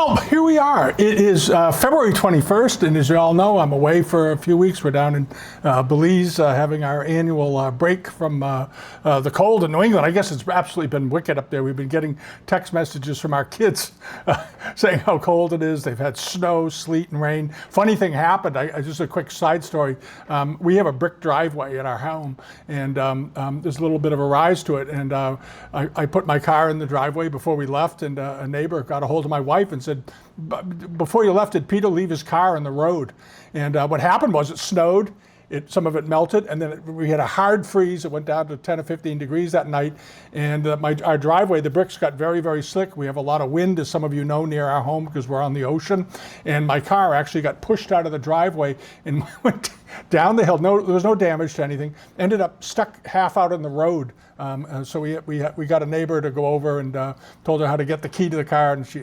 Well, here we are. It is February 21st, and as you all know, I'm away for a few weeks. We're down in Belize having our annual break from the cold in New England. I guess it's absolutely been wicked up there. We've been getting text messages from our kids saying how cold it is. They've had snow, sleet, and rain. Funny thing happened. Just a quick side story. We have a brick driveway at our home, and there's a little bit of a rise to it. And I put my car in the driveway before we left, and a neighbor got a hold of my wife and said, before you left, did Peter leave his car on the road? And what happened was it snowed, some of it melted, and then we had a hard freeze. It went down to 10 or 15 degrees that night, and our driveway, the bricks got very, very slick. We have a lot of wind, as some of you know, near our home because we're on the ocean, and my car actually got pushed out of the driveway and went down the hill. No, there was no damage to anything. Ended up stuck half out on the road. So we got a neighbor to go over and told her how to get the key to the car, and she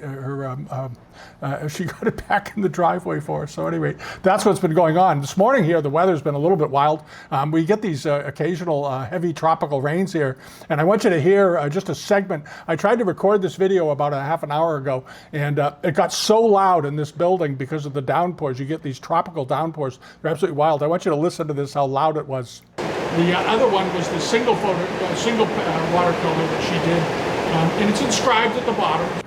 got it back in the driveway for us. So anyway, that's what's been going on. This morning here, the weather's been a little bit wild. We get these occasional heavy tropical rains here, and I want you to hear just a segment. I tried to record this video about a half an hour ago, and it got so loud in this building because of the downpours. You get these tropical downpours. They're absolutely wild. I want you to listen to this, how loud it was. The other one was the single watercolor that she did, and it's inscribed at the bottom.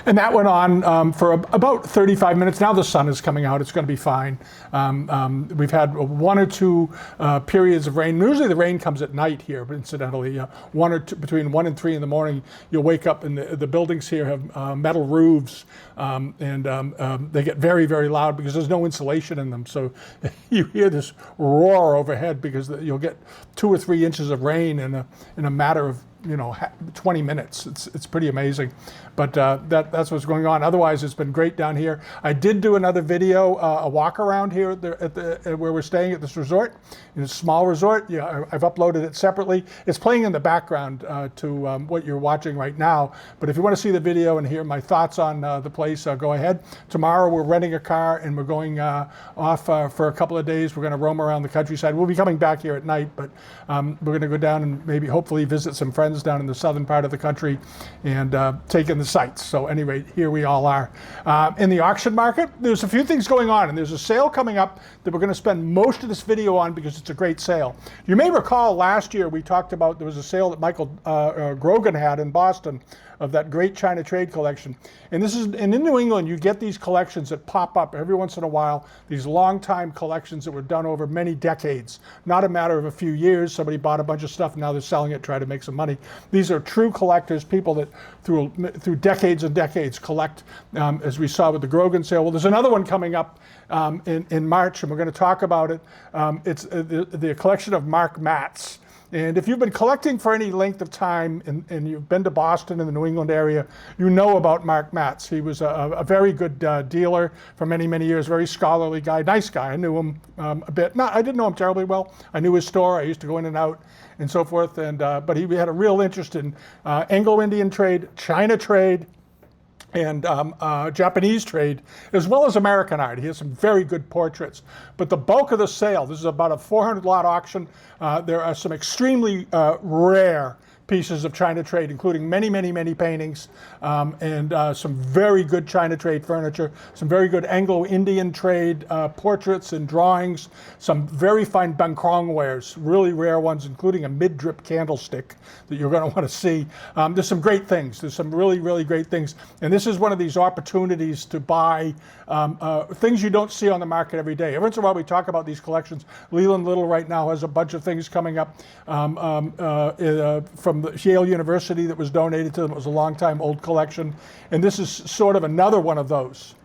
And that went on for about 35 minutes. Now the sun is coming out. It's going to be fine. We've had one or two periods of rain. Usually the rain comes at night here, but incidentally, between 1 and 3 in the morning, you'll wake up and the buildings here have metal roofs, and they get very, very loud because there's no insulation in them. So you hear this roar overhead because you'll get 2 or 3 inches of rain in a matter of 20 minutes. It's pretty amazing, but that's what's going on. Otherwise, it's been great down here. I did do another video, a walk around here at where we're staying at this resort, in a small resort. Yeah, I've uploaded it separately. It's playing in the background to what you're watching right now. But if you want to see the video and hear my thoughts on the place, go ahead. Tomorrow we're renting a car and we're going off for a couple of days. We're going to roam around the countryside. We'll be coming back here at night, but we're going to go down and maybe hopefully visit some friends down in the southern part of the country and take in the sights. So anyway, here we all are. In the auction market, there's a few things going on, and there's a sale coming up that we're going to spend most of this video on because it's a great sale. You may recall last year we talked about there was a sale that Michael Grogan had in Boston of that great China trade collection. And in New England, you get these collections that pop up every once in a while, these long-time collections that were done over many decades. Not a matter of a few years. Somebody bought a bunch of stuff, and now they're selling it, trying to make some money. These are true collectors, people that through decades and decades collect, as we saw with the Grogan sale. Well, there's another one coming up in March, and we're going to talk about it. It's the collection of Marc Matz. And if you've been collecting for any length of time and you've been to Boston and the New England area, you know about Marc Matz. He was a very good dealer for many, many years, very scholarly guy, nice guy. I knew him a bit. I didn't know him terribly well. I knew his store. I used to go in and out and so forth. And but he had a real interest in Anglo-Indian trade, China trade, and Japanese trade, as well as American art. He has some very good portraits. But the bulk of the sale, this is about a 400 lot auction. There are some extremely rare pieces of China trade, including many, many, many paintings, and some very good China trade furniture, some very good Anglo-Indian trade portraits and drawings, some very fine Bangkrong wares, really rare ones, including a mid-drip candlestick that you're going to want to see. There's some great things. There's some really, really great things. And this is one of these opportunities to buy things you don't see on the market every day. Every once in a while we talk about these collections. Leland Little right now has a bunch of things coming up from the Yale University that was donated to them. It was a long time old collection. And this is sort of another one of those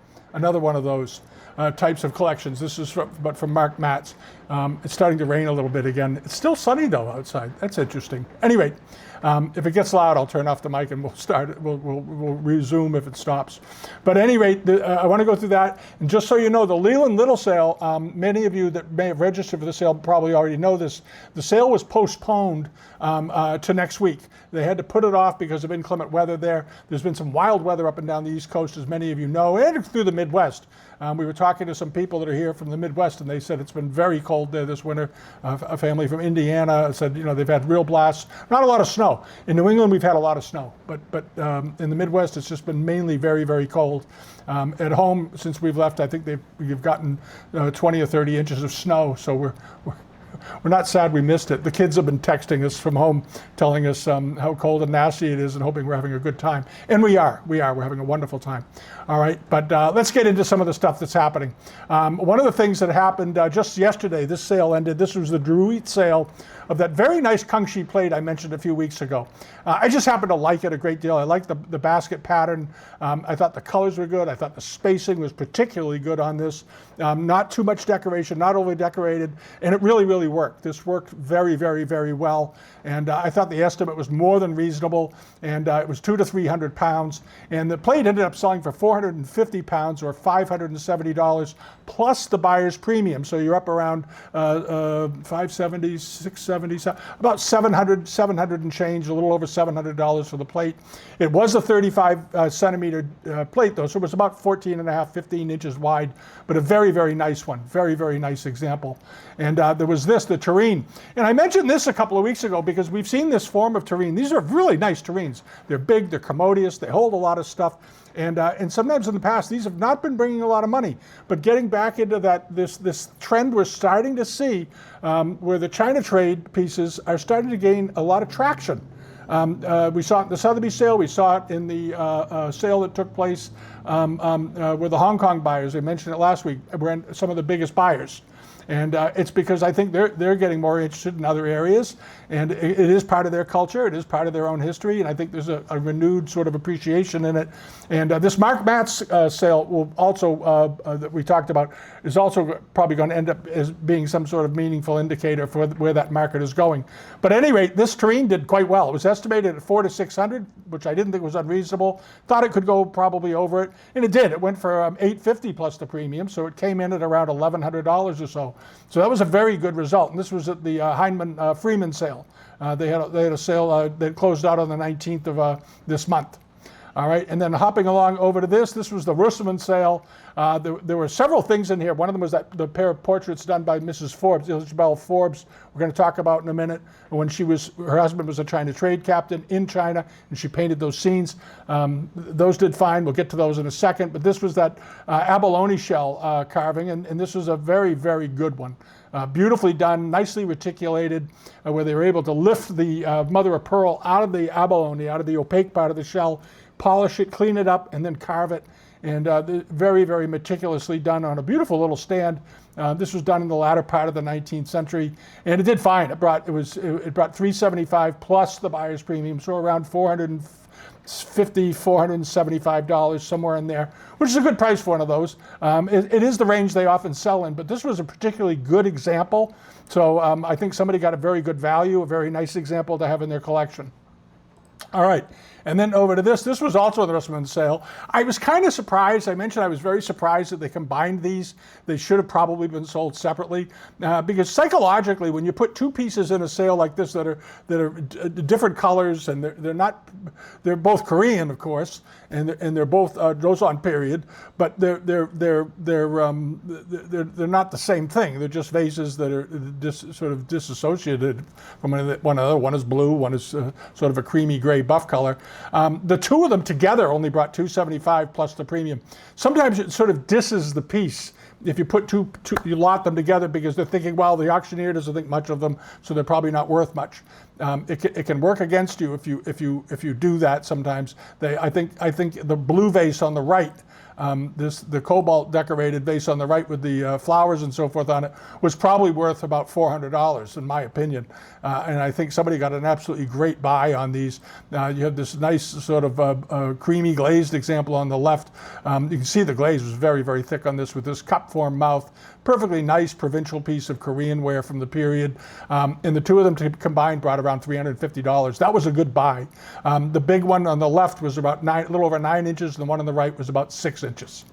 types of collections. This is from Marc Matz. It's starting to rain a little bit again. It's still sunny though outside. That's interesting. Anyway, if it gets loud, I'll turn off the mic and we'll start. We'll resume if it stops. But at any rate, I want to go through that. And just so you know, the Leland Little sale, many of you that may have registered for the sale probably already know this. The sale was postponed to next week. They had to put it off because of inclement weather there. There's been some wild weather up and down the East Coast, as many of you know, and through the Midwest. We were talking to some people that are here from the Midwest, and they said it's been very cold there this winter. A family from Indiana said, they've had real blasts. Not a lot of snow. In New England, we've had a lot of snow, but in the Midwest, it's just been mainly very, very cold. At home, since we've left, I think we've gotten 20 or 30 inches of snow, so we're not sad we missed it. The kids have been texting us from home, telling us how cold and nasty it is and hoping we're having a good time. And we are. We're having a wonderful time. All right, but let's get into some of the stuff that's happening. One of the things that happened just yesterday, this sale ended. This was the Druid sale of that very nice Kangxi plate I mentioned a few weeks ago. I just happen to like it a great deal. I like the basket pattern. I thought the colors were good. I thought the spacing was particularly good on this. Not too much decoration, not overly decorated, and it really, really worked. This worked very, very, very well. And I thought the estimate was more than reasonable, and it was 200 to 300 pounds. And the plate ended up selling for 450 pounds or $570 plus the buyer's premium. So you're up around 570, 670, about 700 and change, a little over $700 for the plate. It was a 35 centimeter plate though, so it was about 14 and a half, 15 inches wide, but a very, very nice one. Very, very nice example. And there was the tureen. And I mentioned this a couple of weeks ago because we've seen this form of tureen. These are really nice tureens. They're big, they're commodious, they hold a lot of stuff. And sometimes in the past, these have not been bringing a lot of money. But getting back into this trend we're starting to see where the China trade pieces are starting to gain a lot of traction. We saw it in the Sotheby's sale. We saw it in the sale that took place where the Hong Kong buyers, I mentioned it last week, were some of the biggest buyers. And it's because I think they're getting more interested in other areas, and it is part of their culture, it is part of their own history, and I think there's a renewed sort of appreciation in it. And this Matz sale will also, that we talked about, is also probably going to end up as being some sort of meaningful indicator for where that market is going. But at any rate, this tureen did quite well. It was estimated at 400 to 600, which I didn't think was unreasonable. Thought it could go probably over it, and it did. It went for $850 plus the premium, so it came in at around $1,100 or so. So that was a very good result, and this was at the Heinemann Freeman sale. They had a sale that closed out on the 19th of this month. All right, and then hopping along over to this was the Russelman sale. There were several things in here. One of them was the pair of portraits done by Mrs. Forbes, Isabel Forbes. We're going to talk about in a minute. When her husband was a China trade captain in China, and she painted those scenes. Those did fine. We'll get to those in a second. But this was that abalone shell carving, and this was a very, very good one. Beautifully done, nicely reticulated, where they were able to lift the mother of pearl out of the abalone, out of the opaque part of the shell, polish it, clean it up, and then carve it. And very, very meticulously done on a beautiful little stand. This was done in the latter part of the 19th century, and it did fine. It brought $375 plus the buyer's premium, so around $450, $475, somewhere in there, which is a good price for one of those. It is the range they often sell in, but this was a particularly good example. So I think somebody got a very good value, a very nice example to have in their collection. All right, and then over to this. This was also the Russelman sale. I was kind of surprised. I mentioned I was very surprised that they combined these. They should have probably been sold separately because psychologically, when you put two pieces in a sale like this that are different colors and they're both Korean, of course, and they're both Joseon period, but they're not the same thing. They're just vases that are sort of disassociated from one another. One is blue, one is sort of a creamy gray buff color. The two of them together only brought $275 plus the premium. Sometimes it sort of disses the piece if you put two you lot them together because they're thinking, well, the auctioneer doesn't think much of them, so they're probably not worth much. It can work against you if you do that sometimes. I think the blue vase on the right, the cobalt decorated vase on the right with the flowers and so forth on it was probably worth about $400 in my opinion. And I think somebody got an absolutely great buy on these. You have this nice sort of creamy glazed example on the left. You can see the glaze was very, very thick on this with this cup form mouth. Perfectly nice provincial piece of Korean ware from the period. And the two of them combined brought around $350. That was a good buy. The big one on the left was about a little over 9 inches, and the one on the right was about 6 inches.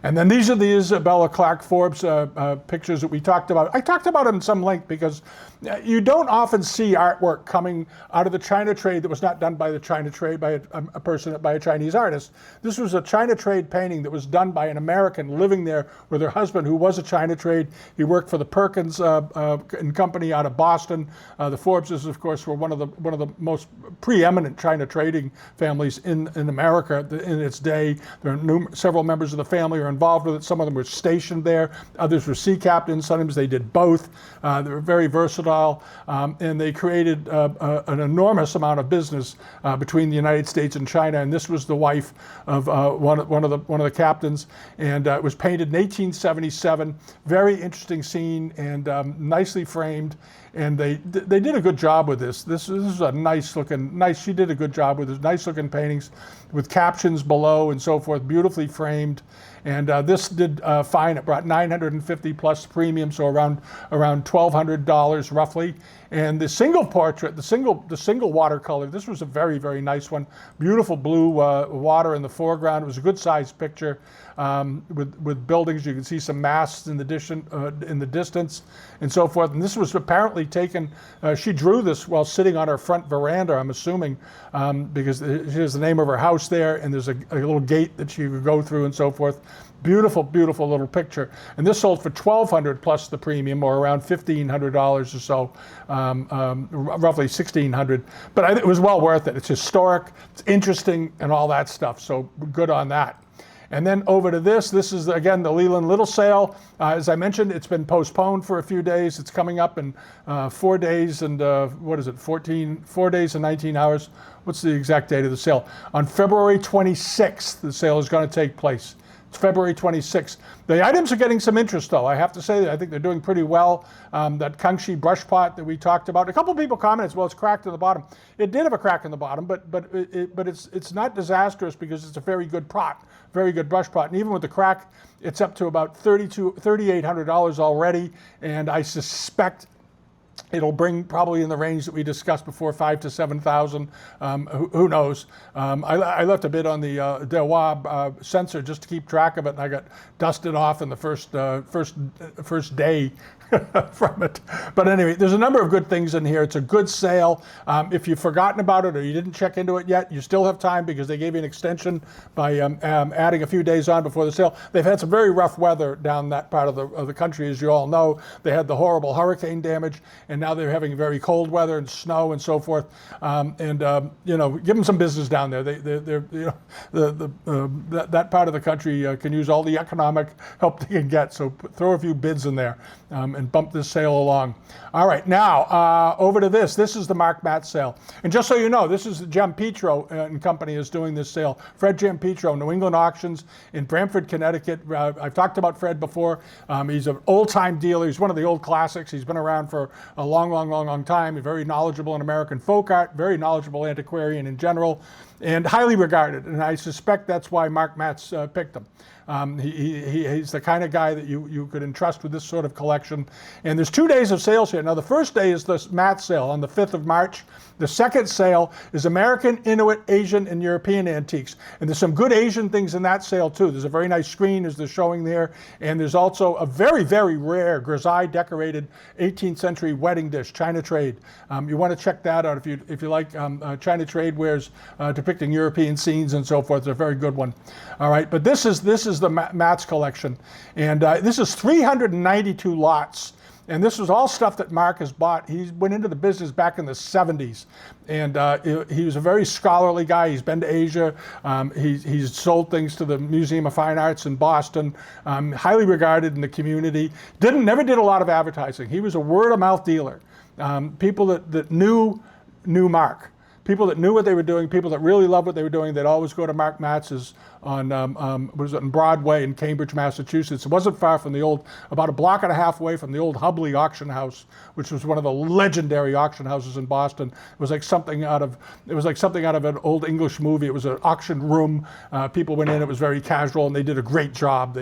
And then these are the Isabella Clark Forbes pictures that we talked about. I talked about them in some length because you don't often see artwork coming out of the China trade that was not done by the China trade by by a Chinese artist. This was a China trade painting that was done by an American living there with her husband, who was a China trade. He worked for the Perkins and Company out of Boston. The Forbeses, of course, were one of the most preeminent China trading families in America in its day. There are several members of the family are involved with it. Some of them were stationed there. Others were sea captains. Sometimes they did both. They were very versatile. And they created an enormous amount of business between the United States and China. And this was the wife of one of the captains, and it was painted in 1877. Very interesting scene and nicely framed. And they did a good job with this. This is a nice. She did a good job with this. Nice looking paintings with captions below and so forth, beautifully framed. And this did fine. It brought 950 plus premium, so around $1,200 roughly. And the single portrait, the single watercolor, this was a very, very nice one. Beautiful blue water in the foreground. It was a good sized picture with buildings. You can see some masts in the distance and so forth. And this was apparently taken, she drew this while sitting on her front veranda, I'm assuming, because here's the name of her house there, and there's a little gate that she could go through and so forth. Beautiful, beautiful little picture. And this sold for $1,200 plus the premium, or around $1,500 or so, roughly $1,600. But it was well worth it. It's historic, it's interesting, and all that stuff. So good on that. And then over to this is, again, the Leland Little sale. As I mentioned, it's been postponed for a few days. It's coming up in 4 days and, 4 days and 19 hours. What's the exact date of the sale? On February 26th, the sale is going to take place. It's February 26th. The items are getting some interest, though. I have to say that I think they're doing pretty well. That Kangxi brush pot that we talked about. A couple of people commented, well, it's cracked in the bottom. It did have a crack in the bottom, but it's not disastrous because it's a very good pot, very good brush pot. And even with the crack, it's up to about $3,800 already. And I suspect it'll bring probably in the range that we discussed before, 5,000 to 7,000. Who knows? I left a bit on the Dewa sensor just to keep track of it, and I got dusted off in the first day from it. But anyway, there's a number of good things in here. It's a good sale. If you've forgotten about it or you didn't check into it yet, you still have time because they gave you an extension by adding a few days on before the sale. They've had some very rough weather down that part of the country, as you all know. They had the horrible hurricane damage, and now they're having very cold weather and snow and so forth. Give them some business down there. That part of the country can use all the economic help they can get. So throw a few bids in there and bump this sale along. All right, now over to this. This is the Marc Matz sale. And just so you know, this is Giampetro and Company is doing this sale. Fred Giampetro, New England Auctions in Brantford, Connecticut. I've talked about Fred before. He's an old-time dealer. He's one of the old classics. He's been around for a long time. He's very knowledgeable in American folk art, very knowledgeable antiquarian in general, and highly regarded. And I suspect that's why Marc Matz picked him. He's the kind of guy that you could entrust with this sort of collection. And there's 2 days of sales here. Now, the first day is the Matz sale on the 5th of March. The second sale is American, Inuit, Asian, and European antiques. And there's some good Asian things in that sale, too. There's a very nice screen, as they're showing there. And there's also a very, very rare grisaille decorated 18th century wedding dish, China trade. You want to check that out if you like China trade wares depicting European scenes and so forth. It's a very good one. All right, but this is the Matz collection. And this is 392 lots. And this was all stuff that Marc has bought. He went into the business back in the 70s. And he was a very scholarly guy. He's been to Asia. He's sold things to the Museum of Fine Arts in Boston. Highly regarded in the community. Never did a lot of advertising. He was a word-of-mouth dealer. People that knew Marc. People that knew what they were doing, people that really loved what they were doing, they'd always go to Marc Matz's on Broadway in Cambridge, Massachusetts. It wasn't far from about a block and a half away from the old Hubley Auction House, which was one of the legendary auction houses in Boston. It was like something out of an old English movie. It was an auction room. People went in. It was very casual, and they did a great job.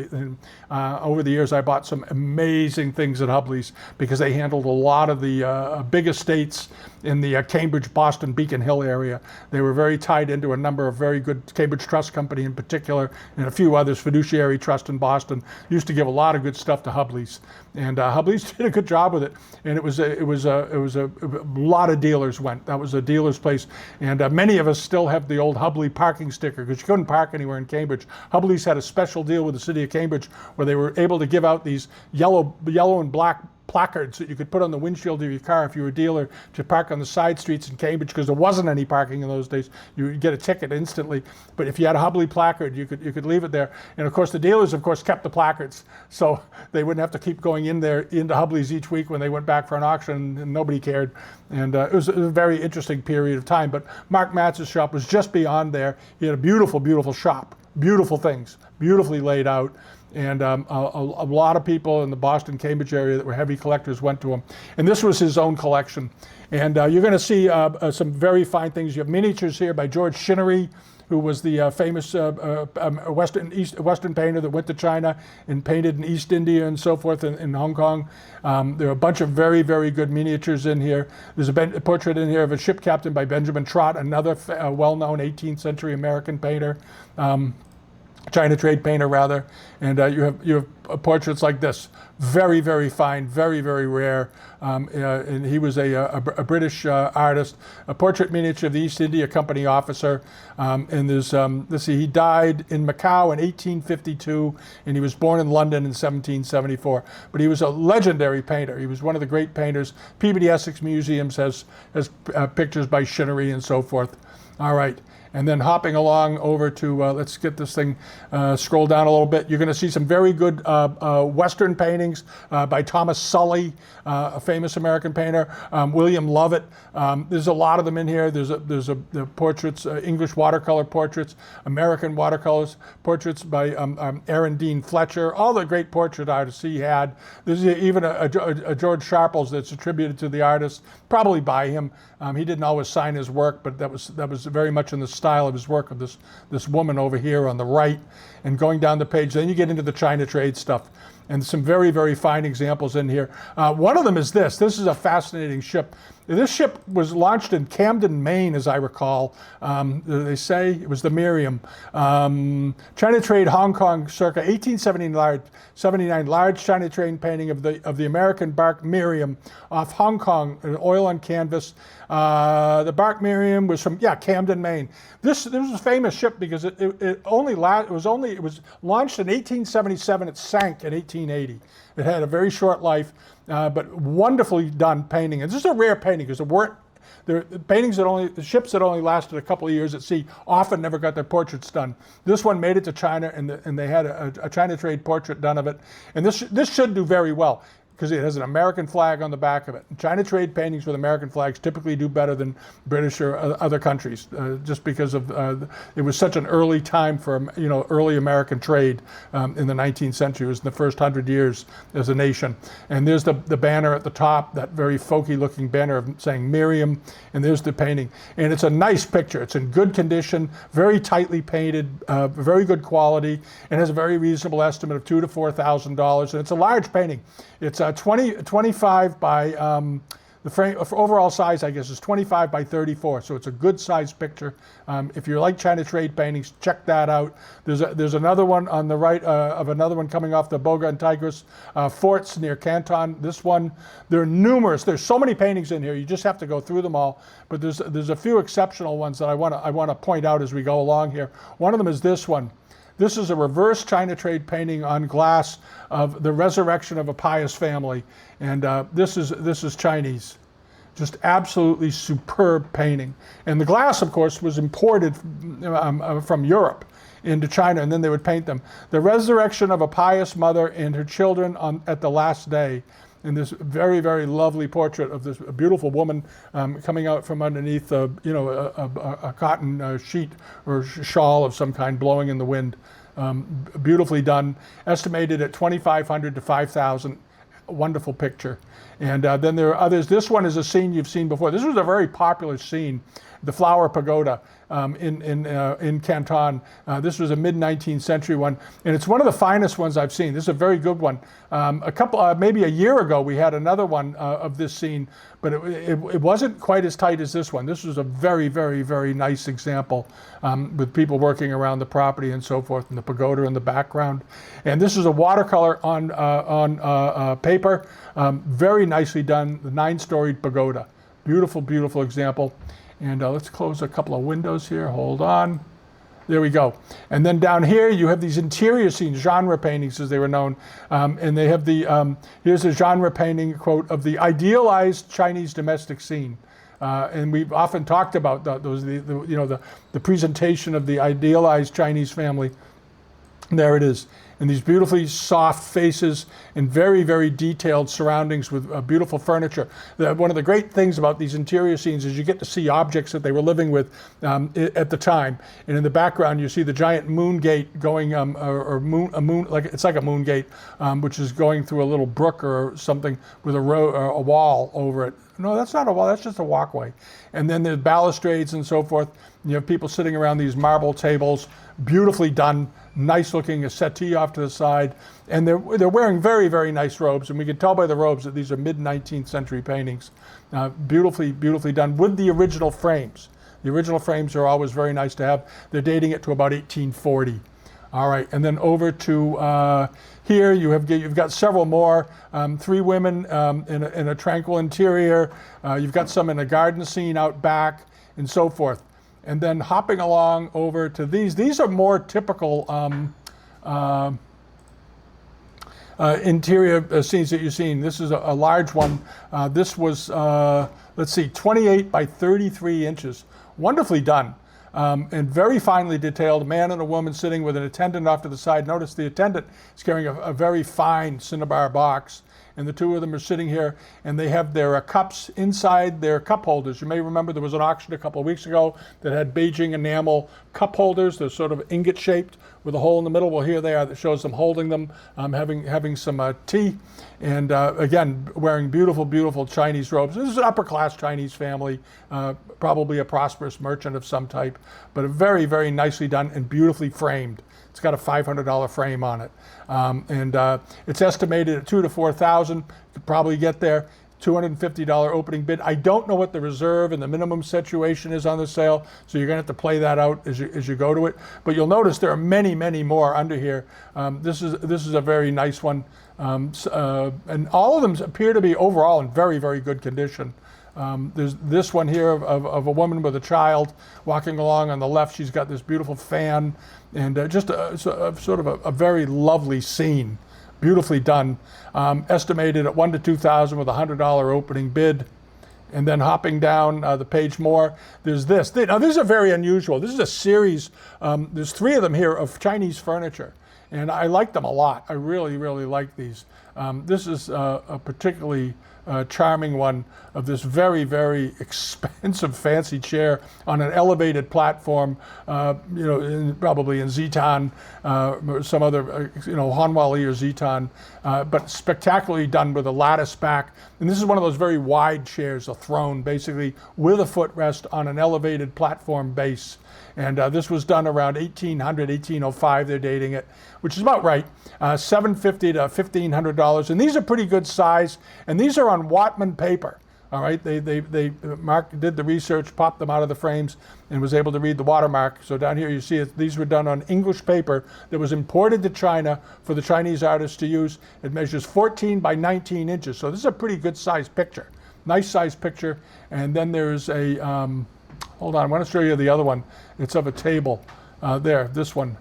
Over the years, I bought some amazing things at Hubley's because they handled a lot of the big estates in the Cambridge, Boston, Beacon Hill Hill area. They were very tied into a number of very good, Cambridge Trust Company in particular, and a few others, Fiduciary Trust in Boston, used to give a lot of good stuff to Hubley's. And Hubley's did a good job with it. And it was a lot of dealers went. That was a dealer's place. And many of us still have the old Hubley parking sticker, because you couldn't park anywhere in Cambridge. Hubley's had a special deal with the city of Cambridge where they were able to give out these yellow and black placards that you could put on the windshield of your car if you were a dealer to park on the side streets in Cambridge, because there wasn't any parking in those days. You would get a ticket instantly. But if you had a Hubley placard, you could leave it there. And of course, the dealers, of course, kept the placards, so they wouldn't have to keep going in there into Hubley's each week when they went back for an auction, and nobody cared. And it was a very interesting period of time. But Marc Matz's shop was just beyond there. He had a beautiful, beautiful shop, beautiful things, beautifully laid out. And a lot of people in the Boston, Cambridge area that were heavy collectors went to him. And this was his own collection. And you're going to see some very fine things. You have miniatures here by George Chinnery, who was the famous Western painter that went to China and painted in East India and so forth in Hong Kong. There are a bunch of very, very good miniatures in here. There's a portrait in here of a ship captain by Benjamin Trott, another well-known 18th century American painter. China trade painter rather, and you have portraits like this, very, very fine, very, very rare, and he was a British artist. A portrait miniature of the East India Company officer, and there's let's see, he died in Macau in 1852, and he was born in London in 1774. But he was a legendary painter. He was one of the great painters. Peabody Essex Museums has pictures by Chinnery and so forth. All right. And then hopping along over to, let's get this thing, scroll down a little bit. You're going to see some very good Western paintings by Thomas Sully, a famous American painter. William Lovett. There's a lot of them in here. There's the portraits, English watercolor portraits, American watercolors, portraits by Aaron Dean Fletcher. All the great portrait artists he had. There's even a George Sharples that's attributed to the artist, probably by him. He didn't always sign his work, but that was very much in the style of his work of this woman over here on the right. And going down the page, then you get into the China trade stuff. And some very, very fine examples in here. One of them is this. This is a fascinating ship. This ship was launched in Camden, Maine, as I recall. They say it was the Miriam. China trade Hong Kong circa 1879, large China trade painting of the American bark Miriam off Hong Kong, oil on canvas. The bark Miriam was from Camden, Maine. This was a famous ship because it was launched in 1877. It sank in 1880. It had a very short life, but wonderfully done painting. And this is a rare painting because the ships that only lasted a couple of years at sea often never got their portraits done. This one made it to China, and they had a China trade portrait done of it. And this should do very well, because it has an American flag on the back of it. China trade paintings with American flags typically do better than British or other countries, just because of it was such an early time for early American trade in the 19th century. It was in the first 100 years as a nation. And there's the banner at the top, that very folky looking banner saying Miriam, and there's the painting. And it's a nice picture. It's in good condition, very tightly painted, very good quality, and has a very reasonable estimate of $2,000 to $4,000. And it's a large painting. It's 25 by, the frame overall size, I guess, is 25 by 34. So it's a good size picture. If you like China trade paintings, check that out. There's another one on the right of another one coming off the Boga and Tigris forts near Canton. This one, there are numerous. There's so many paintings in here. You just have to go through them all. But there's a few exceptional ones that I want to point out as we go along here. One of them is this one. This is a reverse China trade painting on glass of the resurrection of a pious family, and this is Chinese. Just absolutely superb painting. And the glass, of course, was imported from Europe into China, and then they would paint them. The resurrection of a pious mother and her children at the last day. And this very, very lovely portrait of this beautiful woman coming out from underneath a cotton sheet or shawl of some kind blowing in the wind. Beautifully done, estimated at $2,500 to $5,000. Wonderful picture. And then there are others. This one is a scene you've seen before. This was a very popular scene the Flower Pagoda in Canton. This was a mid-19th century one, and it's one of the finest ones I've seen. This is a very good one. Maybe a year ago, we had another one of this scene, but it wasn't quite as tight as this one. This was a very, very, very nice example with people working around the property and so forth, and the pagoda in the background. And this is a watercolor on paper, very nicely done, the 9-storied pagoda. Beautiful, beautiful example. And let's close a couple of windows here. Hold on. There we go. And then down here, you have these interior scenes, genre paintings as they were known. And they have here's a genre painting, quote, of the idealized Chinese domestic scene. And we've often talked about the presentation of the idealized Chinese family. And there it is. And these beautifully soft faces and very, very detailed surroundings with beautiful furniture. One of the great things about these interior scenes is you get to see objects that they were living with at the time. And in the background, you see the giant moon gate going, it's like a moon gate, which is going through a little brook or something with a wall over it. No, that's not a wall, that's just a walkway. And then there's balustrades and so forth. You have people sitting around these marble tables, beautifully done, nice looking, a settee off to the side. And they're wearing very, very nice robes. And we can tell by the robes that these are mid-19th century paintings. Beautifully, beautifully done with the original frames. The original frames are always very nice to have. They're dating it to about 1840. All right, and then over to here, you've got several more. 3 women in a tranquil interior. You've got some in a garden scene out back, and so forth. And then hopping along over to these. These are more typical interior scenes that you've seen. This is a large one. This was, let's see, 28 by 33 inches. Wonderfully done. And very finely detailed, a man and a woman sitting with an attendant off to the side. Notice the attendant is carrying a very fine cinnabar box, and the two of them are sitting here, and they have their cups inside their cup holders. You may remember there was an auction a couple of weeks ago that had Beijing enamel cup holders. They're sort of ingot shaped with a hole in the middle. Well, here they are, that shows them holding them, having some tea, and again, wearing beautiful, beautiful Chinese robes. This is an upper class Chinese family, probably a prosperous merchant of some type, but very, very nicely done and beautifully framed. It's got a $500 frame on it. And it's estimated at $2,000 to $4,000. You could probably get there. $250 opening bid. I don't know what the reserve and the minimum situation is on the sale, so you're going to have to play that out as you go to it. But you'll notice there are many, many more under here. This is a very nice one. And all of them appear to be overall in very, very good condition. There's this one here of a woman with a child walking along on the left. She's got this beautiful fan, and just sort of a very lovely scene, beautifully done. Estimated at $1,000 to $2,000 with a $100 opening bid. And then hopping down the page more, there's this. Now these are very unusual. This is a series. There's 3 of them here of Chinese furniture, and I like them a lot. I really, really like these. This is a particularly charming one of this very, very expensive fancy chair on an elevated platform, probably in Zitan, or some other, Hanwali or Zitan, but spectacularly done with a lattice back. And this is one of those very wide chairs, a throne, basically, with a footrest on an elevated platform base. And this was done around 1800, 1805, they're dating it, which is about right. $750 to $1,500. And these are pretty good size. And these are on Whatman paper. All right, Marc did the research, popped them out of the frames, and was able to read the watermark. So down here you see it, these were done on English paper that was imported to China for the Chinese artists to use. It measures 14 by 19 inches. So this is a pretty good size picture. Nice size picture. And then there's a, hold on, I want to show you the other one. It's of a table. This one.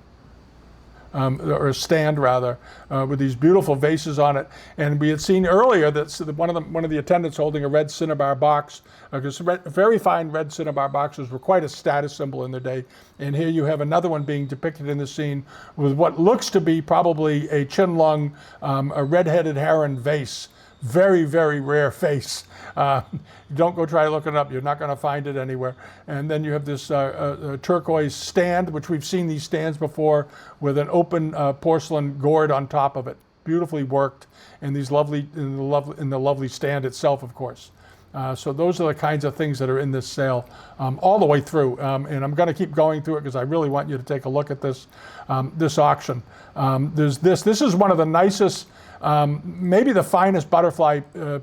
Or a stand rather, with these beautiful vases on it. And we had seen earlier that one of the attendants holding a red cinnabar box, because very fine red cinnabar boxes were quite a status symbol in their day. And here you have another one being depicted in the scene with what looks to be probably a Qinlong, a red-headed heron vase. Very, very rare face. Don't go try looking it up. You're not going to find it anywhere. And then you have this turquoise stand, which we've seen these stands before, with an open porcelain gourd on top of it. Beautifully worked, and these lovely in the lovely stand itself, of course. So those are the kinds of things that are in this sale all the way through. And I'm going to keep going through it because I really want you to take a look at this, this auction. There's this. This is one of the nicest, maybe the finest butterfly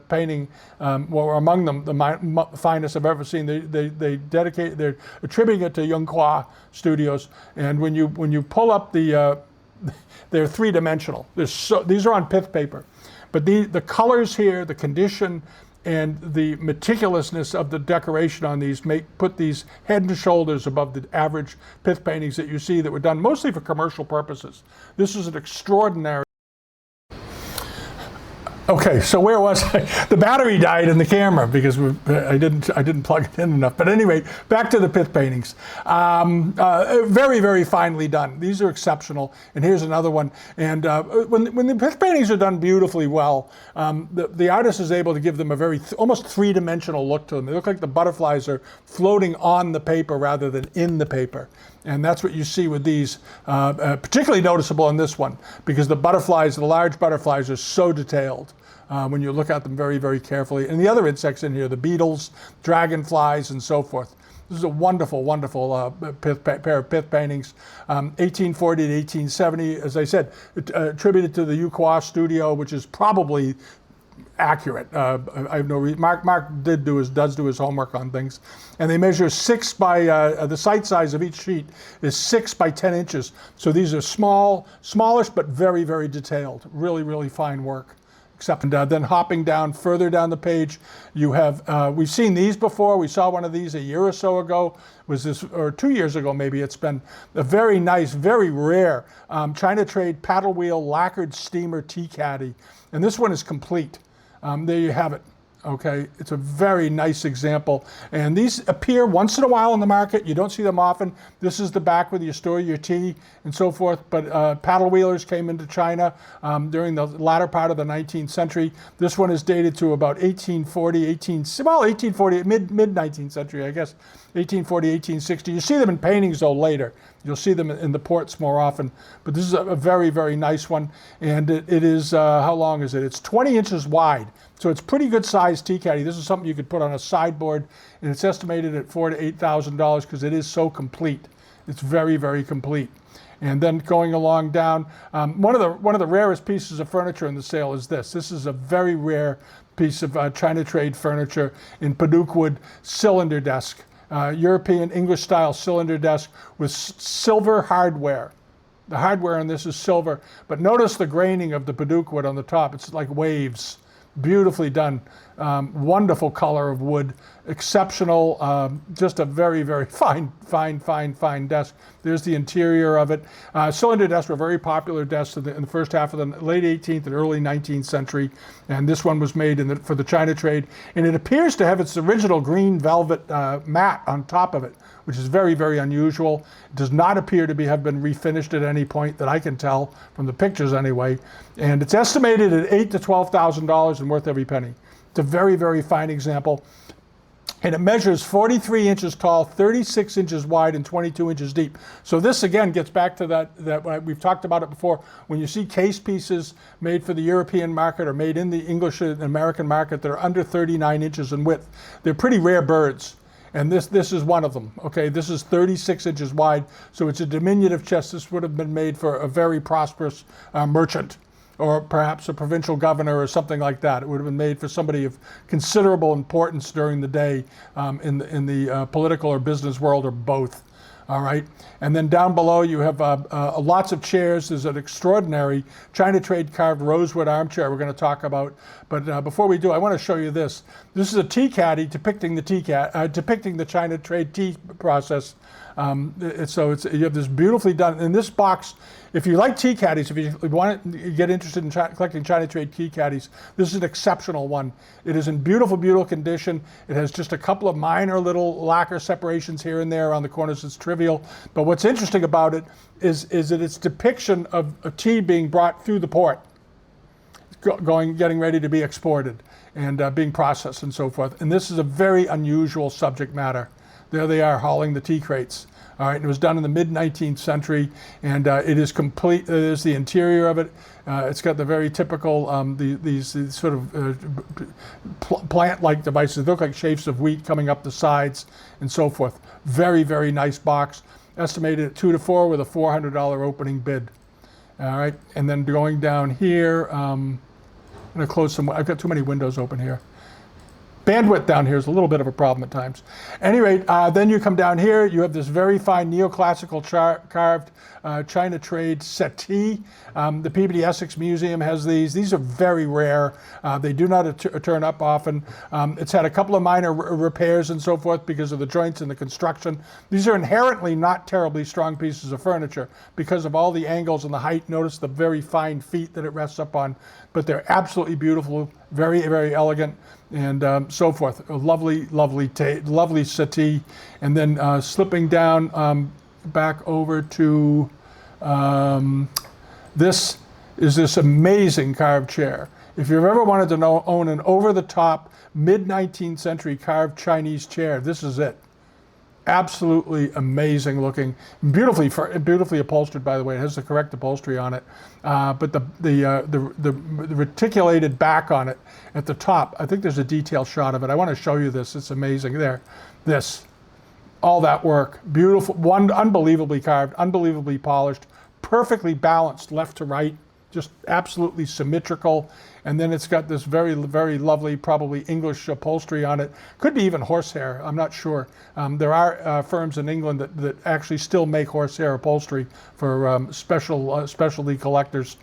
painting, or among them the finest I've ever seen. They're attributing it to Yunhua Studios. And when you pull up they're three-dimensional. These are on pith paper. But the colors here, the condition, and the meticulousness of the decoration on these put these head and shoulders above the average pith paintings that you see that were done mostly for commercial purposes. This is an extraordinary. Okay, so where was I? The battery died in the camera because I didn't plug it in enough. But anyway, back to the pith paintings. Very, very finely done. These are exceptional. And here's another one. And when the pith paintings are done beautifully well, the artist is able to give them a very almost three-dimensional look to them. They look like the butterflies are floating on the paper rather than in the paper. And that's what you see with these, particularly noticeable in this one, because the butterflies, the large butterflies, are so detailed when you look at them very, very carefully. And the other insects in here, the beetles, dragonflies, and so forth. This is a wonderful, wonderful pair of pith paintings. 1840 to 1870, as I said, attributed to the Yunhua Studio, which is probably accurate. I have no reason. Marc does do his homework on things, and they measure 6 by the site size of each sheet is 6 by 10 inches. So these are smallish, but very, very detailed. Really, really fine work. Except then hopping down further down the page, you have we've seen these before. We saw one of these a year or so ago. Was this or 2 years ago maybe? It's been a very nice, very rare China Trade paddle wheel lacquered steamer tea caddy, and this one is complete. There you have it. Okay, it's a very nice example. And these appear once in a while in the market. You don't see them often. This is the back where you store your tea and so forth. But paddle wheelers came into China during the latter part of the 19th century. This one is dated to about 1840, mid-19th century, I guess. 1840, 1860. You see them in paintings, though, later. You'll see them in the ports more often. But this is a very, very nice one. And it is, how long is it? It's 20 inches wide. So it's pretty good sized tea caddy. This is something you could put on a sideboard, and it's estimated at $4,000 to $8,000 because it is so complete. It's very, very complete. And then going along down, one of the rarest pieces of furniture in the sale is this. This is a very rare piece of China Trade furniture in Paduk wood cylinder desk. European English style cylinder desk with silver hardware. The hardware on this is silver, but notice the graining of the Paduk wood on the top. It's like waves. Beautifully done. Wonderful color of wood. Exceptional. Just a very, very fine desk. There's the interior of it. Cylinder desks were very popular desks in the first half of the late 18th and early 19th century. And this one was made for the China Trade. And it appears to have its original green velvet mat on top of it, which is very, very unusual. It does not appear to have been refinished at any point that I can tell from the pictures anyway. And it's estimated at $8,000 to $12,000 and worth every penny. It's a very, very fine example. And it measures 43 inches tall, 36 inches wide, and 22 inches deep. So this, again, gets back to that we've talked about it before. When you see case pieces made for the European market or made in the English and American market that are under 39 inches in width, they're pretty rare birds. And this is one of them. Okay, this is 36 inches wide, so it's a diminutive chest. This would have been made for a very prosperous merchant, or perhaps a provincial governor or something like that. It would have been made for somebody of considerable importance during the day in the political or business world, or both. All right, and then down below you have lots of chairs. There's an extraordinary China Trade carved rosewood armchair we're going to talk about. But before we do, I want to show you this. This is a tea caddy depicting the China Trade tea process. You have this beautifully done. In this box, if you like tea caddies, if you want to get interested in collecting China Trade tea caddies, this is an exceptional one. It is in beautiful, beautiful condition. It has just a couple of minor little lacquer separations here and there around the corners. It's trivial. But what's interesting about it is that its depiction of a tea being brought through the port, getting ready to be exported and being processed and so forth. And this is a very unusual subject matter. there they are hauling the tea crates. All right, and it was done in the mid-19th century, and it is complete. There's the interior of it. It's got the very typical these sort of plant-like devices. They look like shapes of wheat coming up the sides and so forth. Very, very nice box. Estimated at 2 to 4 with a $400 opening bid. All right, and then going down here, I'm going to close some. I've got too many windows open here. Bandwidth down here is a little bit of a problem at times. At any rate, then you come down here, you have this very fine neoclassical carved China trade settee. The Peabody Essex Museum has these. These are very rare. They do not turn up often. It's had a couple of minor repairs and so forth because of the joints and the construction. These are inherently not terribly strong pieces of furniture because of all the angles and the height. Notice the very fine feet that it rests up on, but they're absolutely beautiful, very, very elegant, and so forth. A lovely, lovely settee. And then slipping down back over to this is this amazing carved chair. If you've ever wanted to own an over-the-top mid-19th century carved Chinese chair, this is it. Absolutely amazing looking, beautifully upholstered, by the way. It has the correct upholstery on it, but the reticulated back on it at the top, I think there's a detail shot of it. I want to show you this. It's amazing. There, all that work, beautiful, unbelievably carved, unbelievably polished, perfectly balanced left to right, just absolutely symmetrical. And then it's got this very, very lovely, probably English upholstery on it. Could be even horsehair, I'm not sure. There are firms in England that actually still make horsehair upholstery for specialty collectors.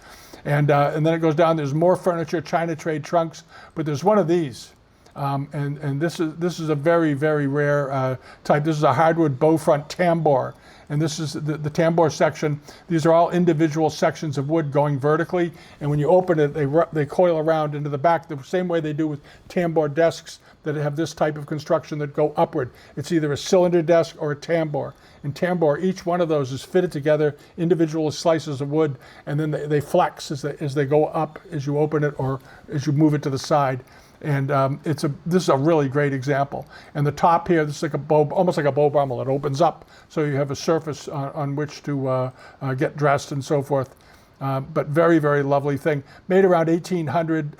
And then it goes down, there's more furniture, China trade trunks, but there's one of these. And this is a very, very rare type. This is a hardwood bow front tambour. And this is the tambour section. These are all individual sections of wood going vertically. And when you open it, they coil around into the back the same way they do with tambour desks that have this type of construction that go upward. It's either a cylinder desk or a tambour. In tambour, each one of those is fitted together, individual slices of wood, and then they flex as they go up as you open it or as you move it to the side. And this is a really great example. And the top here, this is like almost like a bow brummel. It opens up, so you have a surface on which to get dressed and so forth. But very, very lovely thing. Made around 1800.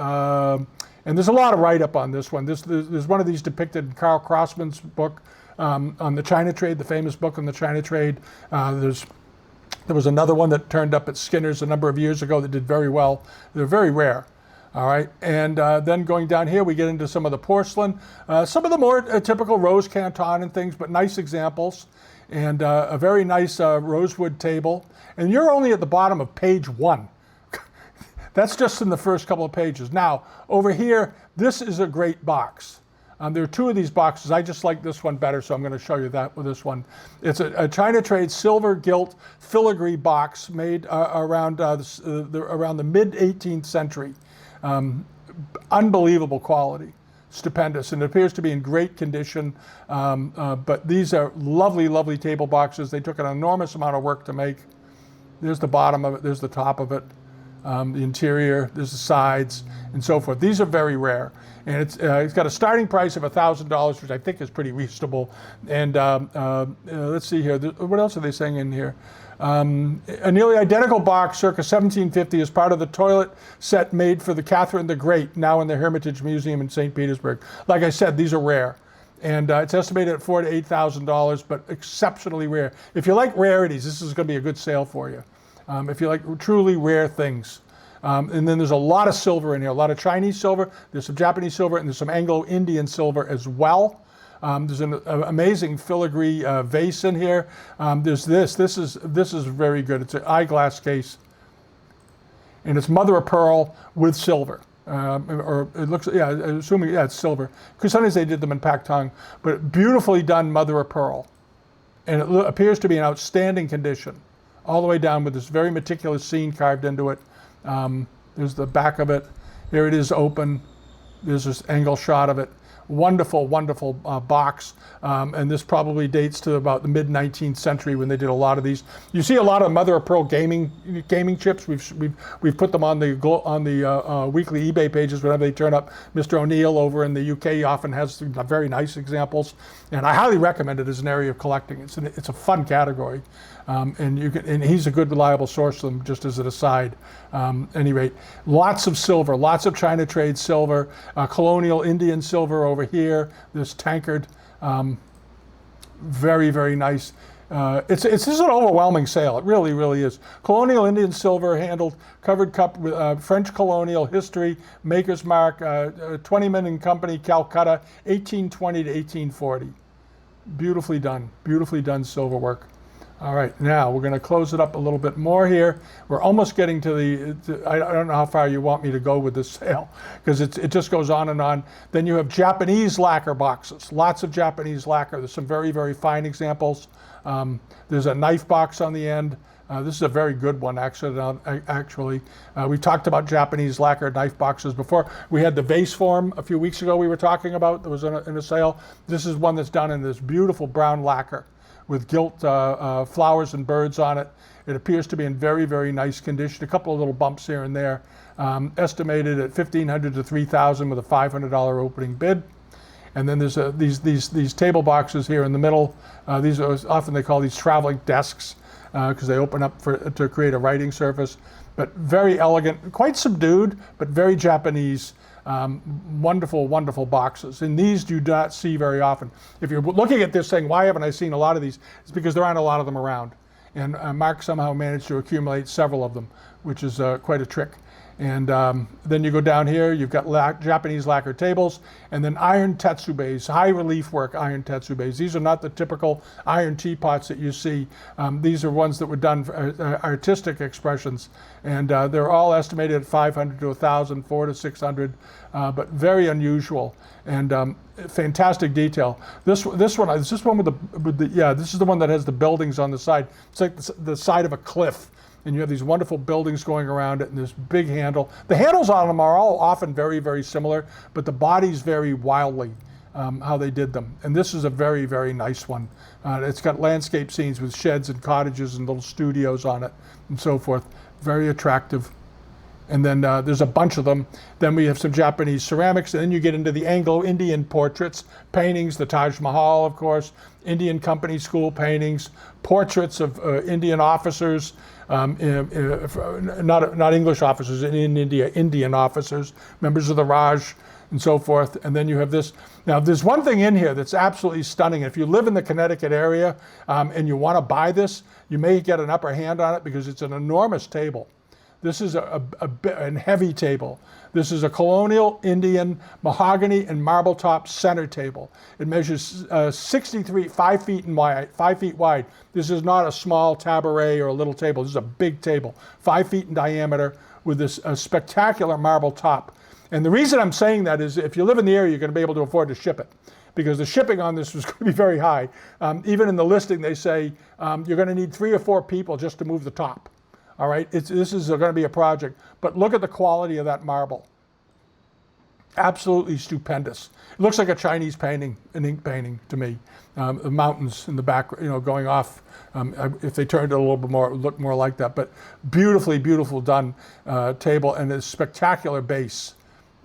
And there's a lot of write-up on this one. There's one of these depicted in Carl Crossman's book on the China trade, the famous book on the China trade. There was another one that turned up at Skinner's a number of years ago that did very well. They're very rare. All right, and then going down here, we get into some of the porcelain, some of the more typical rose canton and things, but nice examples, and a very nice rosewood table. And you're only at the bottom of page 1. That's just in the first couple of pages. Now, over here, this is a great box. There are 2 of these boxes. I just like this one better, so I'm going to show you that with this one. It's a China trade silver gilt filigree box made around the mid-18th century. Unbelievable quality, stupendous, and it appears to be in great condition. But these are lovely, lovely table boxes. They took an enormous amount of work to make. There's the bottom of it, there's the top of it, the interior, there's the sides, and so forth. These are very rare. And it's got a starting price of $1,000, which I think is pretty reasonable. And let's see here, what else are they saying in here? A nearly identical box circa 1750 is part of the toilet set made for the Catherine the Great, now in the Hermitage Museum in St. Petersburg. Like I said, these are rare. And it's estimated at $4,000 to $8,000, but exceptionally rare. If you like rarities, this is going to be a good sale for you. If you like truly rare things. And then there's a lot of silver in here, a lot of Chinese silver, there's some Japanese silver, and there's some Anglo-Indian silver as well. There's an amazing filigree vase in here. There's this is very good. It's an eyeglass case, and it's mother of pearl with silver. Or it looks, yeah, assuming, yeah, it's silver. Because sometimes they did them in Pactong, but beautifully done mother of pearl. And it appears to be in outstanding condition, all the way down with this very meticulous scene carved into it. There's the back of it. Here it is open. There's this angle shot of it. Wonderful, wonderful box. And this probably dates to about the mid-19th century when they did a lot of these. You see a lot of mother of pearl gaming chips. We've put them on the weekly eBay pages whenever they turn up. Mr. O'Neill over in the UK often has very nice examples, and I highly recommend it as an area of collecting. It's a fun category, and he's a good reliable source of them. Just as an aside, any rate, lots of silver, lots of China trade silver, colonial Indian silver over here. This tankard. Very, very nice. This is an overwhelming sale. It really, really is. Colonial Indian silver handled, covered cup with French colonial history, Maker's Mark, Twentyman and Company, Calcutta, 1820 to 1840. Beautifully done silver work. All right, now we're going to close it up a little bit more here. We're almost getting to I don't know how far you want me to go with this sale, because it just goes on and on. Then you have Japanese lacquer boxes, lots of Japanese lacquer. There's some very, very fine examples. There's a knife box on the end. This is a very good one, actually. We talked about Japanese lacquer knife boxes before. We had the vase form a few weeks ago we were talking about that was in a sale. This is one that's done in this beautiful brown lacquer with gilt flowers and birds on it. It appears to be in very, very nice condition. A couple of little bumps here and there. Estimated at $1,500 to $3,000 with a $500 opening bid. And then there's these table boxes here in the middle. These are often they call these traveling desks because they open up to create a writing surface. But very elegant, quite subdued, but very Japanese. Wonderful, wonderful boxes. And these you do not see very often. If you're looking at this saying, why haven't I seen a lot of these? It's because there aren't a lot of them around. And Marc somehow managed to accumulate several of them, which is quite a trick. And then you go down here, you've got Japanese lacquer tables, and then iron tetsubes, high relief work iron tetsubes. These are not the typical iron teapots that you see. These are ones that were done for artistic expressions, and they're all estimated at $500 to $1,000, $400 to $600, but very unusual and fantastic detail. This one is this one with the this is the one that has the buildings on the side. It's like the side of a cliff. And you have these wonderful buildings going around it and this big handle. The handles on them are all often very, very similar, but the bodies vary wildly how they did them. And this is a very, very nice one. It's got landscape scenes with sheds and cottages and little studios on it and so forth. Very attractive. And then there's a bunch of them. Then we have some Japanese ceramics, and then you get into the Anglo-Indian portraits, paintings, the Taj Mahal, of course, Indian company school paintings, portraits of Indian officers, not English officers in India, Indian officers, members of the Raj, and so forth. And then you have this. Now, there's one thing in here that's absolutely stunning. If you live in the Connecticut area and you want to buy this, you may get an upper hand on it because it's an enormous table. This is a heavy table. This is a colonial Indian mahogany and marble top center table. It measures 5 feet wide. This is not a small taboret or a little table. This is a big table, 5 feet in diameter with this spectacular marble top. And the reason I'm saying that is if you live in the area, you're going to be able to afford to ship it, because the shipping on this was going to be very high. Even in the listing, they say you're going to need 3 or 4 people just to move the top. All right, this is going to be a project, but look at the quality of that marble. Absolutely stupendous. It looks like a Chinese painting, an ink painting to me. The mountains in the back, going off. If they turned it a little bit more, it would look more like that. But beautifully, beautiful done table, and a spectacular base.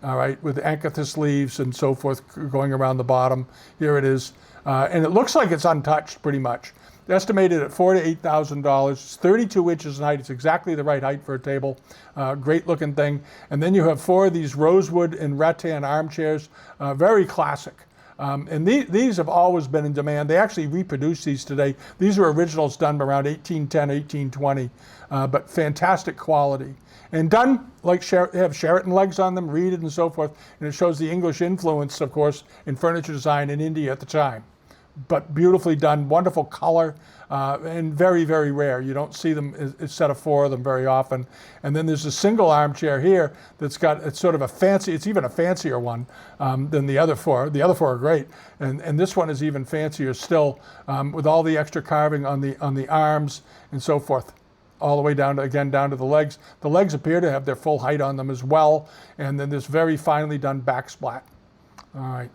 All right, with acanthus leaves and so forth going around the bottom. Here it is, and it looks like it's untouched pretty much. Estimated at $4,000 to $8,000. It's 32 inches in height. It's exactly the right height for a table. Great looking thing. And then you have 4 of these rosewood and rattan armchairs. Very classic. And these have always been in demand. They actually reproduce these today. These are originals done around 1810, 1820, but fantastic quality. And done like have Sheraton legs on them, reeded and so forth. And it shows the English influence, of course, in furniture design in India at the time. But beautifully done, wonderful color, and very, very rare. You don't see them, a set of 4 of them very often. And then there's a single armchair here that's it's sort of it's even a fancier one than the other 4. The other 4 are great. And this one is even fancier still, with all the extra carving on the arms and so forth. all the way down to, again, down to the legs. The legs appear to have their full height on them as well. And then this very finely done backsplat. All right.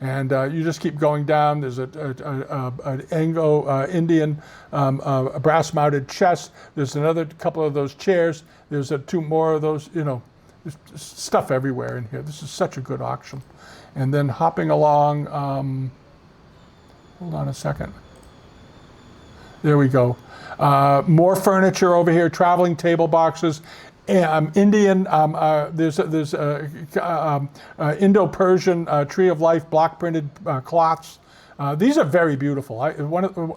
And you just keep going down. There's an Anglo-Indian brass-mounted chest. There's another couple of those chairs. There's two more of those, there's stuff everywhere in here. This is such a good auction. And then hopping along, hold on a second. There we go. More furniture over here, traveling table boxes. Indian, there's Indo-Persian tree of life block printed cloths. These are very beautiful.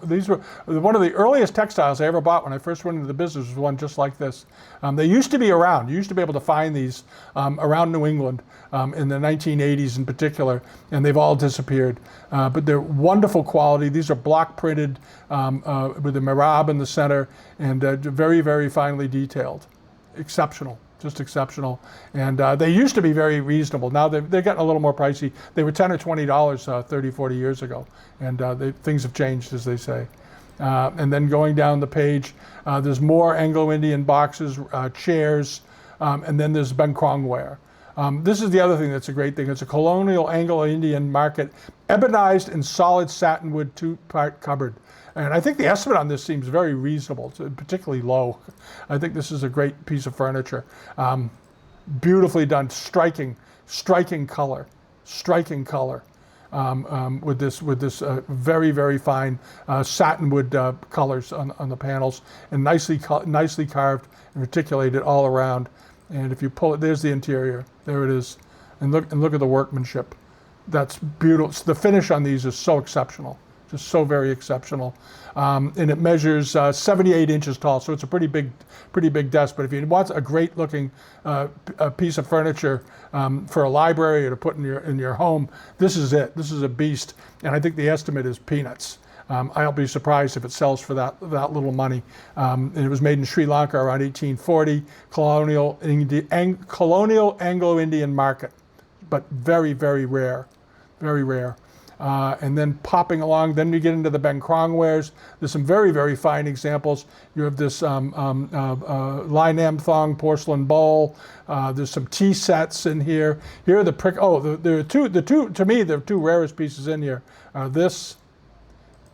These were one of the earliest textiles I ever bought when I first went into the business. Was one just like this. They used to be around. You used to be able to find these around New England in the 1980s in particular, and they've all disappeared. But they're wonderful quality. These are block printed with the mirab in the center and very, very finely detailed. Exceptional, just exceptional. And they used to be very reasonable. Now they're getting a little more pricey. They were $10 or $20 30, 40 years ago. And things have changed, as they say. And then going down the page, there's more Anglo-Indian boxes, chairs, and then there's Benkrong ware. This is the other thing that's a great thing. It's a colonial Anglo-Indian market, ebonized and solid satinwood two-part cupboard. And I think the estimate on this seems very reasonable, particularly low. I think this is a great piece of furniture. Beautifully done, striking color, with this very, very fine satinwood colors on the panels, and nicely carved and articulated all around. And if you pull it, there's the interior. There it is. And look at the workmanship. That's beautiful. The finish on these is so exceptional. Just so very exceptional. And it measures 78 inches tall, so it's a pretty big desk. But if you want a great looking piece of furniture for a library or to put in your home, this is it. This is a beast. And I think the estimate is peanuts. I'll be surprised if it sells for that little money. And it was made in Sri Lanka around 1840, colonial Anglo-Indian market, but very, very rare, very rare. And then popping along, then we get into the Benkrong wares. There's some very, very fine examples. You have this Lai Nam Thong porcelain bowl. There's some tea sets in here. Here are there are two, to me, the two rarest pieces in here are this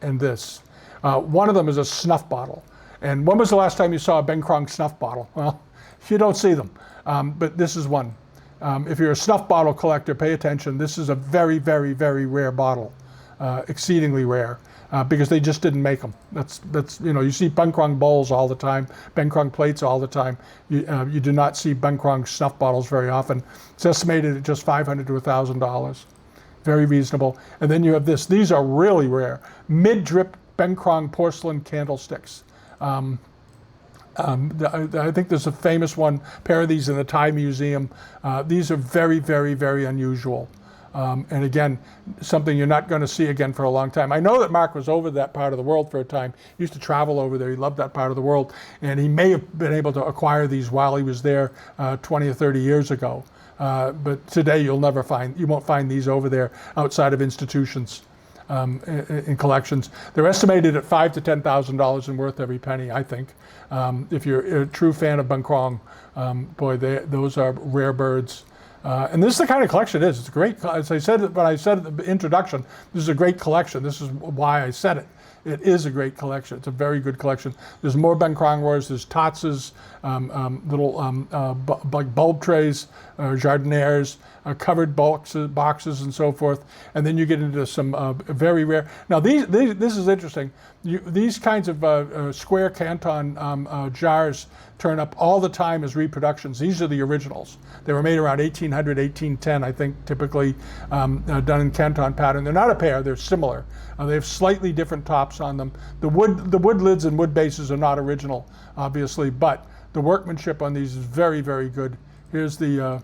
and this. One of them is a snuff bottle. And when was the last time you saw a Benkrong snuff bottle? Well, you don't see them, but this is one. If you're a snuff bottle collector, pay attention. This is a very, very, very rare bottle, exceedingly rare, because they just didn't make them. That's you see Benkrong bowls all the time, Benkrong plates all the time. You do not see Benkrong snuff bottles very often. It's estimated at just $500 to $1,000. Very reasonable. And then you have this. These are really rare. Mid-drip Benkrong porcelain candlesticks. I think there's a famous pair of these in the Thai Museum. These are very, very, very unusual. And again, something you're not going to see again for a long time. I know that Marc was over that part of the world for a time. He used to travel over there. He loved that part of the world. And he may have been able to acquire these while he was there 20 or 30 years ago. But today you won't find these over there outside of institutions. In collections. They're estimated at $5,000 to $10,000 in worth every penny, I think. If you're a true fan of Benkrong, boy, those are rare birds. And this is the kind of collection it is. It's great. As I said when I said at the introduction, this is a great collection. This is why I said it. It is a great collection. It's a very good collection. There's more Benkrong wares. There's Totzes, little like bulb trays, jardinières, covered boxes, and so forth. And then you get into some very rare. Now this is interesting. These kinds of square Canton jars turn up all the time as reproductions. These are the originals. They were made around 1800, 1810, I think, typically done in Canton pattern. They're not a pair. They're similar. They have slightly different tops on them. The wood lids and wood bases are not original, obviously, but the workmanship on these is very, very good. Here's the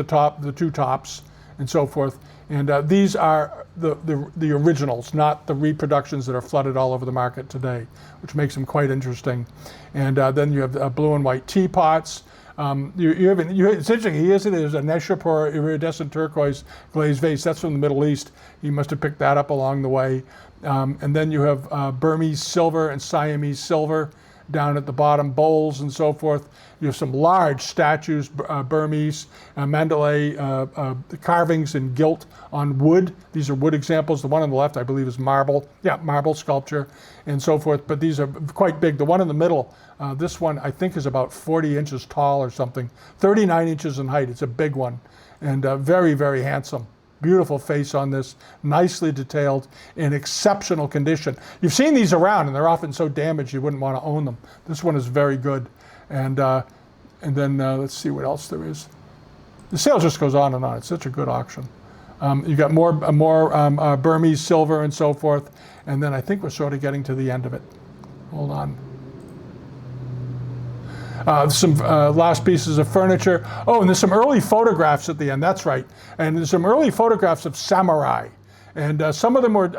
top, the two tops, and so forth. And these are the originals, not the reproductions that are flooded all over the market today, which makes them quite interesting. And then you have blue and white teapots. It's interesting. There's a Neshapur iridescent turquoise glazed vase. That's from the Middle East. He must have picked that up along the way. And then you have Burmese silver and Siamese silver. down at the bottom, bowls and so forth. You have some large statues, Burmese, Mandalay carvings in gilt on wood. These are wood examples. The one on the left, I believe, is marble. Yeah, marble sculpture and so forth. But these are quite big. The one in the middle, this one, I think, is about 40 inches tall or something, 39 inches in height. It's a big one and very, very handsome. Beautiful face on this, nicely detailed, in exceptional condition. You've seen these around, and they're often so damaged you wouldn't want to own them. This one is very good. And then let's see what else there is. The sale just goes on and on. It's such a good auction. You got more Burmese silver and so forth. And then I think we're sort of getting to the end of it. Hold on. Some last pieces of furniture. Oh, and there's some early photographs at the end. That's right. And there's some early photographs of samurai. And some of them were,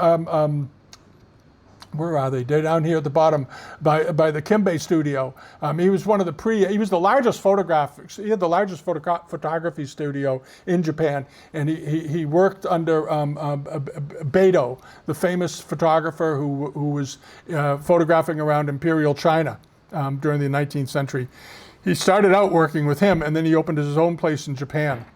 where are they? They're down here at the bottom by the Kimbe studio. He was one of the he was the largest he had the largest photography studio in Japan. And he worked under Beidou, the famous photographer who was photographing around Imperial China. During the 19th century. He started out working with him, and then he opened his own place in Japan.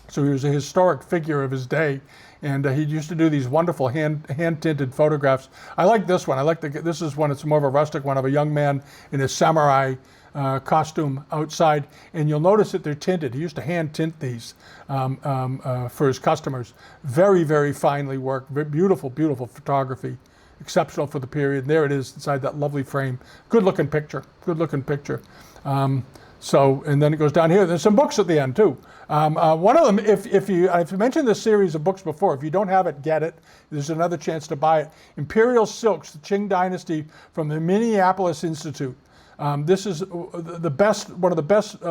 So he was a historic figure of his day, and he used to do these wonderful hand-tinted photographs. I like this one. This is one, it's more of a rustic one, of a young man in a samurai costume outside, and you'll notice that they're tinted. He used to hand tint these for his customers. Very, very finely worked, very beautiful, beautiful photography. Exceptional for the period. There it is inside that lovely frame. Good looking picture. Good looking picture. So, and then it goes down here. There's some books at the end too. One of them, I've mentioned this series of books before. If you don't have it, get it. There's another chance to buy it. Imperial Silks, the Qing Dynasty, from the Minneapolis Institute. This is the best, one of the best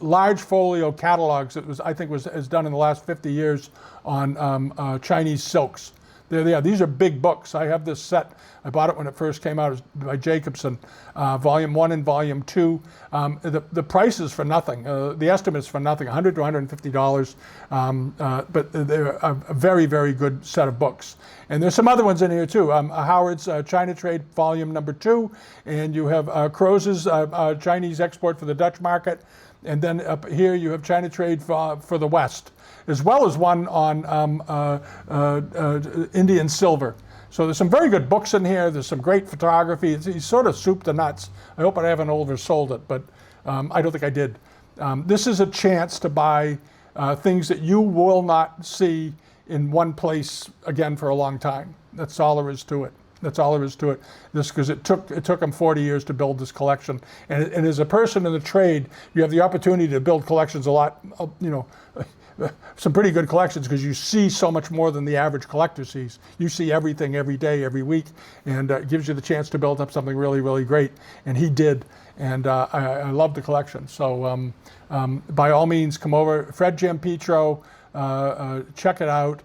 large folio catalogs that was done in the last 50 years on Chinese silks. There they are. These are big books. I have this set. I bought it when it first came out. It was by Jacobson, Volume 1 and Volume 2. The price is for nothing. The estimate is for nothing, $100 to $150. But they're a very, very good set of books. And there's some other ones in here too. Howard's China Trade, Volume number 2. And you have Croz's Chinese Export for the Dutch Market. And then up here you have China Trade for the West, as well as one on Indian silver. So there's some very good books in here. There's some great photography. He's sort of soup to nuts. I hope I haven't oversold it, but I don't think I did. This is a chance to buy things that you will not see in one place again for a long time. That's all there is to it. That's all there is to it. This because it took him 40 years to build this collection, and as a person in the trade, you have the opportunity to build collections a lot. Some pretty good collections because you see so much more than the average collector sees. You see everything every day, every week, and it gives you the chance to build up something really, really great. And he did, and I love the collection. So by all means, come over. Fred Giampetro, check it out.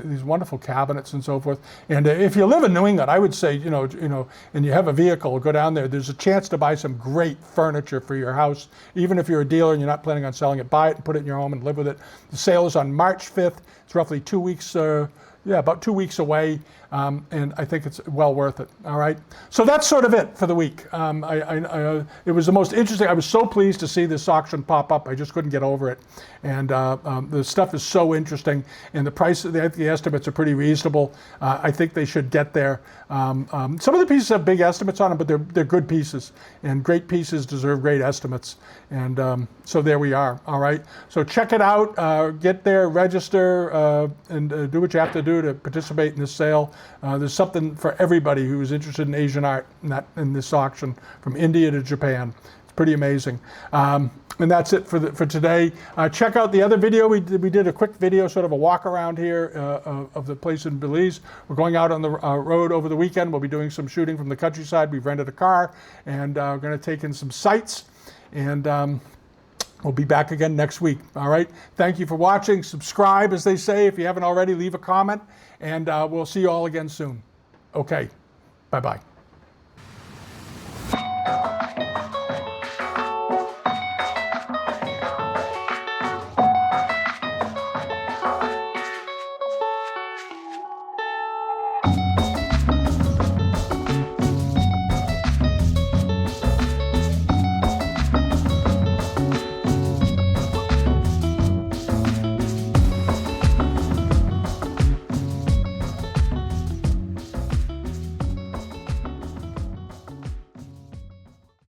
These wonderful cabinets and so forth. And if you live in New England, I would say, and you have a vehicle, go down there. There's a chance to buy some great furniture for your house. Even if you're a dealer and you're not planning on selling it, buy it and put it in your home and live with it. The sale is on March 5th. It's roughly 2 weeks, about 2 weeks away. And I think it's well worth it. All right. So that's sort of it for the week. It was the most interesting. I was so pleased to see this auction pop up. I just couldn't get over it. And the stuff is so interesting. And the price, the estimates are pretty reasonable. I think they should get there. Some of the pieces have big estimates on them, but they're good pieces. And great pieces deserve great estimates. And so there we are. All right. So check it out. Get there, register, and do what you have to do to participate in this sale. There's something for everybody who is interested in Asian art in this auction, from India to Japan. It's pretty amazing. And that's it for today. Check out the other video. We did a quick video, sort of a walk around here of the place in Belize. We're going out on the road over the weekend. We'll be doing some shooting from the countryside. We've rented a car, and we're going to take in some sights. And we'll be back again next week. All right. Thank you for watching. Subscribe, as they say. If you haven't already, leave a comment. And we'll see you all again soon. Okay. Bye-bye.